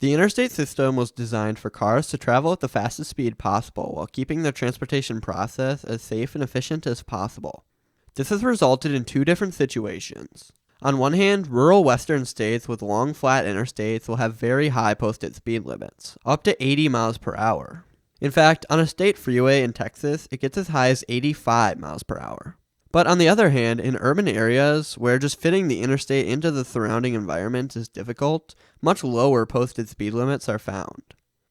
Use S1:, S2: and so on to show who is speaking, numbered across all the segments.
S1: The interstate system was designed for cars to travel at the fastest speed possible while keeping the transportation process as safe and efficient as possible. This has resulted in two different situations. On one hand, rural western states with long flat interstates will have very high posted speed limits, up to 80 miles per hour. In fact, on a state freeway in Texas, it gets as high as 85 miles per hour. But on the other hand, in urban areas where just fitting the interstate into the surrounding environment is difficult, much lower posted speed limits are found.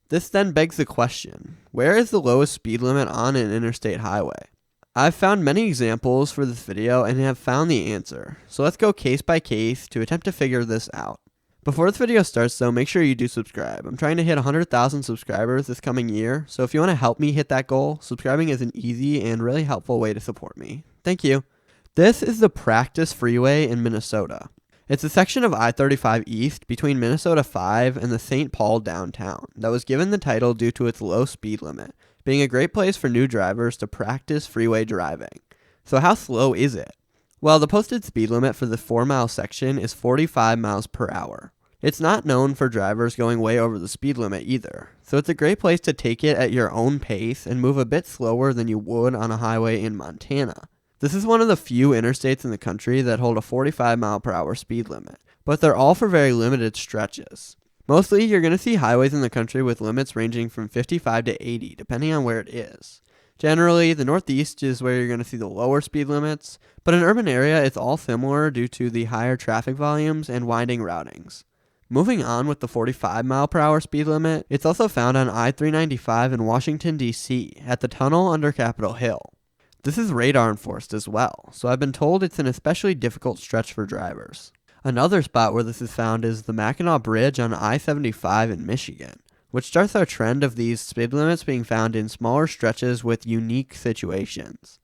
S1: This then begs the question, where is the lowest speed limit on an interstate highway? I've found many examples for this video and have found the answer, so let's go case by case to attempt to figure this out. Before this video starts though, make sure you do subscribe. I'm trying to hit 100,000 subscribers this coming year, so if you want to help me hit that goal, subscribing is an easy and really helpful way to support me. Thank you. This is the Practice Freeway in Minnesota. It's a section of I-35 East between Minnesota 5 and the St. Paul downtown that was given the title due to its low speed limit, being a great place for new drivers to practice freeway driving. So how slow is it? Well, the posted speed limit for the 4-mile section is 45 miles per hour. It's not known for drivers going way over the speed limit either, so it's a great place to take it at your own pace and move a bit slower than you would on a highway in Montana. This is one of the few interstates in the country that hold a 45 mile per hour speed limit, but they're all for very limited stretches. Mostly, you're going to see highways in the country with limits ranging from 55 to 80, depending on where it is. Generally, the Northeast is where you're going to see the lower speed limits, but in urban area, it's all similar due to the higher traffic volumes and winding routings. Moving on with the 45 mile per hour speed limit, it's also found on I-395 in Washington, D.C. at the tunnel under Capitol Hill. This is radar enforced as well, so I've been told it's an especially difficult stretch for drivers. Another spot where this is found is the Mackinac Bridge on I-75 in Michigan, which starts our trend of these speed limits being found in smaller stretches with unique situations.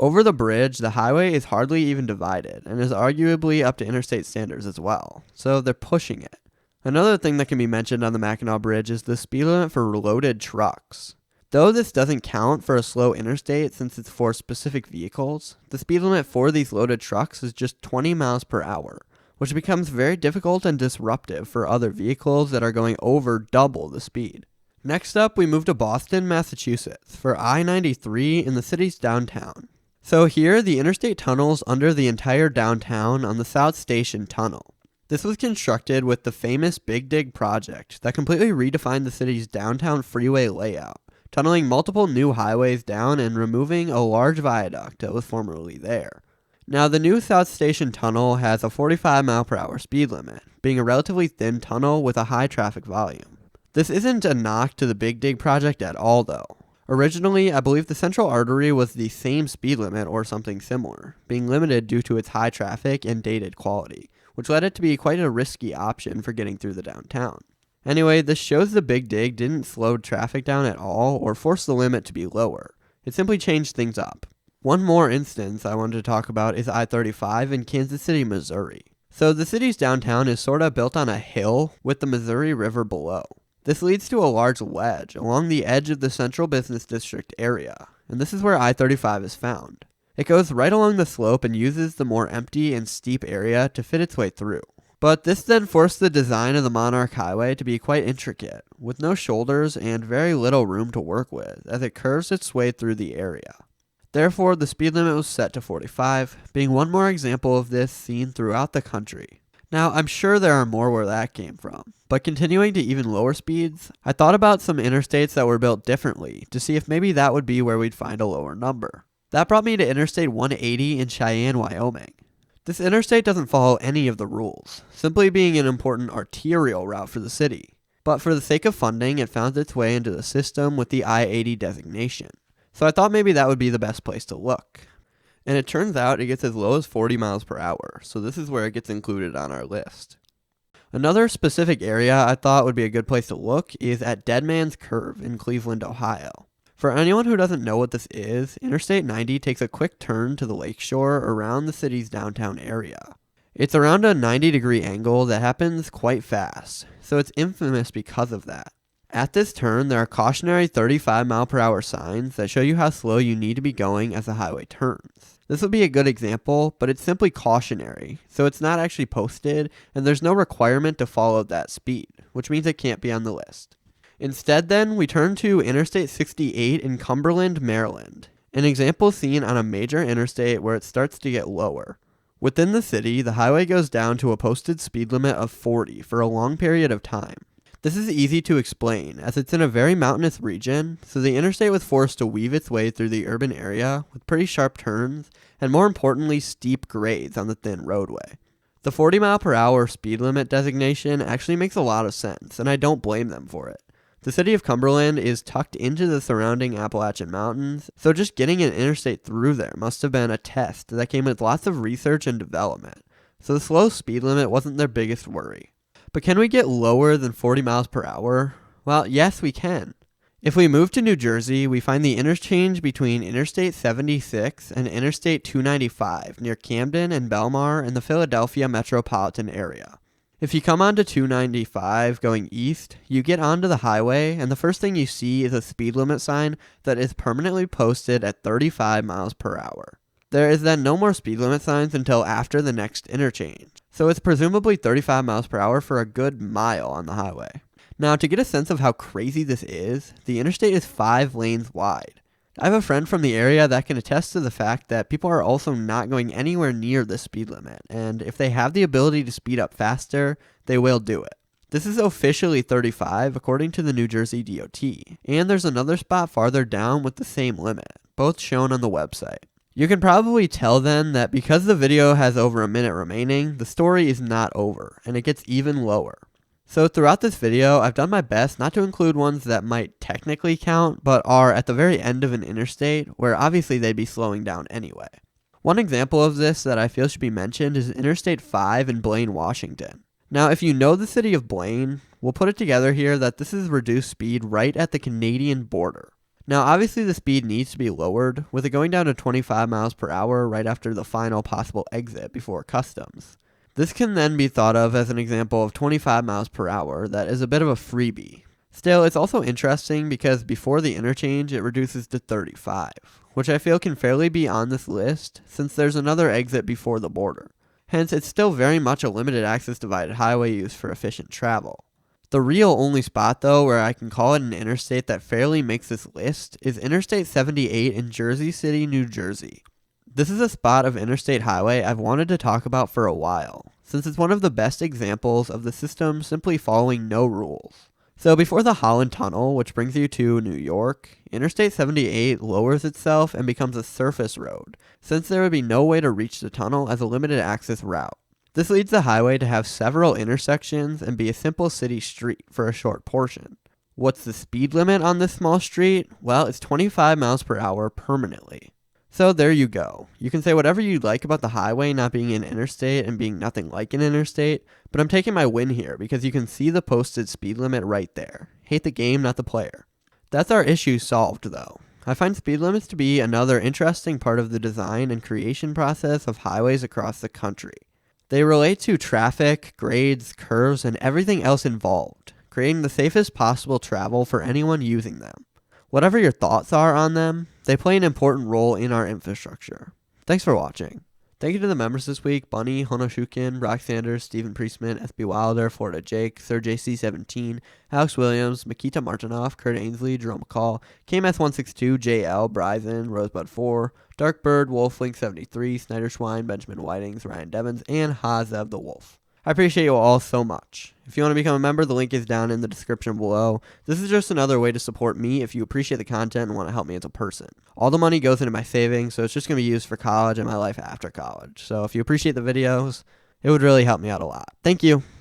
S1: Over the bridge, the highway is hardly even divided and is arguably up to interstate standards as well, so they're pushing it. Another thing that can be mentioned on the Mackinac Bridge is the speed limit for loaded trucks. Though this doesn't count for a slow interstate since it's for specific vehicles, the speed limit for these loaded trucks is just 20 miles per hour, which becomes very difficult and disruptive for other vehicles that are going over double the speed. Next up, we move to Boston, Massachusetts for I-93 in the city's downtown. So here, the interstate tunnels under the entire downtown on the South Station Tunnel. This was constructed with the famous Big Dig project that completely redefined the city's downtown freeway layout, tunneling multiple new highways down and removing a large viaduct that was formerly there. Now, the new South Station Tunnel has a 45 mile per hour speed limit, being a relatively thin tunnel with a high traffic volume. This isn't a knock to the Big Dig project at all though. Originally, I believe the Central Artery was the same speed limit or something similar, being limited due to its high traffic and dated quality, which led it to be quite a risky option for getting through the downtown. Anyway, this shows the Big Dig didn't slow traffic down at all or force the limit to be lower. It simply changed things up. One more instance I wanted to talk about is I-35 in Kansas City, Missouri. So the city's downtown is sort of built on a hill with the Missouri River below. This leads to a large ledge along the edge of the Central Business District area, and this is where I-35 is found. It goes right along the slope and uses the more empty and steep area to fit its way through. But this then forced the design of the Monarch Highway to be quite intricate, with no shoulders and very little room to work with as it curves its way through the area. Therefore, the speed limit was set to 45, being one more example of this seen throughout the country. Now, I'm sure there are more where that came from, but continuing to even lower speeds, I thought about some interstates that were built differently to see if maybe that would be where we'd find a lower number. That brought me to Interstate 180 in Cheyenne, Wyoming. This interstate doesn't follow any of the rules, simply being an important arterial route for the city. But for the sake of funding, it found its way into the system with the I-80 designation. So I thought maybe that would be the best place to look. And it turns out it gets as low as 40 miles per hour, so this is where it gets included on our list. Another specific area I thought would be a good place to look is at Dead Man's Curve in Cleveland, Ohio. For anyone who doesn't know what this is, Interstate 90 takes a quick turn to the lakeshore around the city's downtown area. It's around a 90-degree angle that happens quite fast, so it's infamous because of that. At this turn, there are cautionary 35-mile-per-hour signs that show you how slow you need to be going as the highway turns. This would be a good example, but it's simply cautionary, so it's not actually posted, and there's no requirement to follow that speed, which means it can't be on the list. Instead then, we turn to Interstate 68 in Cumberland, Maryland, an example seen on a major interstate where it starts to get lower. Within the city, the highway goes down to a posted speed limit of 40 for a long period of time. This is easy to explain, as it's in a very mountainous region, so the interstate was forced to weave its way through the urban area with pretty sharp turns, and more importantly, steep grades on the thin roadway. The 40-mile-per-hour speed limit designation actually makes a lot of sense, and I don't blame them for it. The city of Cumberland is tucked into the surrounding Appalachian Mountains, so just getting an interstate through there must have been a test that came with lots of research and development, so the slow speed limit wasn't their biggest worry. But can we get lower than 40 miles per hour? Well, yes, we can. If we move to New Jersey, we find the interchange between Interstate 76 and Interstate 295 near Camden and Belmar in the Philadelphia metropolitan area. If you come onto 295 going east, you get onto the highway, and the first thing you see is a speed limit sign that is permanently posted at 35 miles per hour. There is then no more speed limit signs until after the next interchange, so it's presumably 35 miles per hour for a good mile on the highway. Now, to get a sense of how crazy this is, the interstate is 5 lanes wide. I have a friend from the area that can attest to the fact that people are also not going anywhere near the speed limit, and if they have the ability to speed up faster, they will do it. This is officially 35 according to the New Jersey DOT, and there's another spot farther down with the same limit, both shown on the website. You can probably tell then that because the video has over a minute remaining, the story is not over, and it gets even lower. So throughout this video, I've done my best not to include ones that might technically count, but are at the very end of an interstate, where obviously they'd be slowing down anyway. One example of this that I feel should be mentioned is Interstate 5 in Blaine, Washington. Now, if you know the city of Blaine, we'll put it together here that this is reduced speed right at the Canadian border. Now, obviously the speed needs to be lowered, with it going down to 25 miles per hour right after the final possible exit before customs. This can then be thought of as an example of 25 miles per hour that is a bit of a freebie. Still, it's also interesting because before the interchange it reduces to 35, which I feel can fairly be on this list since there's another exit before the border. Hence, it's still very much a limited access divided highway used for efficient travel. The real only spot, though, where I can call it an interstate that fairly makes this list is Interstate 78 in Jersey City, New Jersey. This is a spot of interstate highway I've wanted to talk about for a while, since it's one of the best examples of the system simply following no rules. So before the Holland Tunnel, which brings you to New York, Interstate 78 lowers itself and becomes a surface road, since there would be no way to reach the tunnel as a limited access route. This leads the highway to have several intersections and be a simple city street for a short portion. What's the speed limit on this small street? Well, it's 25 miles per hour permanently. So there you go. You can say whatever you like about the highway not being an interstate and being nothing like an interstate, but I'm taking my win here because you can see the posted speed limit right there. Hate the game, not the player. That's our issue solved though. I find speed limits to be another interesting part of the design and creation process of highways across the country. They relate to traffic, grades, curves, and everything else involved, creating the safest possible travel for anyone using them. Whatever your thoughts are on them, they play an important role in our infrastructure. Thanks for watching. Thank you to the members this week: Bunny, Honoshukin, Brock Sanders, Stephen Priestman, SB Wilder, Florida Jake, Sir JC17, Alex Williams, Makita Martinoff, Kurt Ainsley, Jerome McCall, KMS162, JL, Bryson, Rosebud 4, Darkbird, Wolflink73, Snyder Schwein, Benjamin Whitings, Ryan Devins, and Hazev the Wolf. I appreciate you all so much. If you want to become a member, the link is down in the description below. This is just another way to support me if you appreciate the content and want to help me as a person. All the money goes into my savings, so it's just going to be used for college and my life after college. So if you appreciate the videos, it would really help me out a lot. Thank you.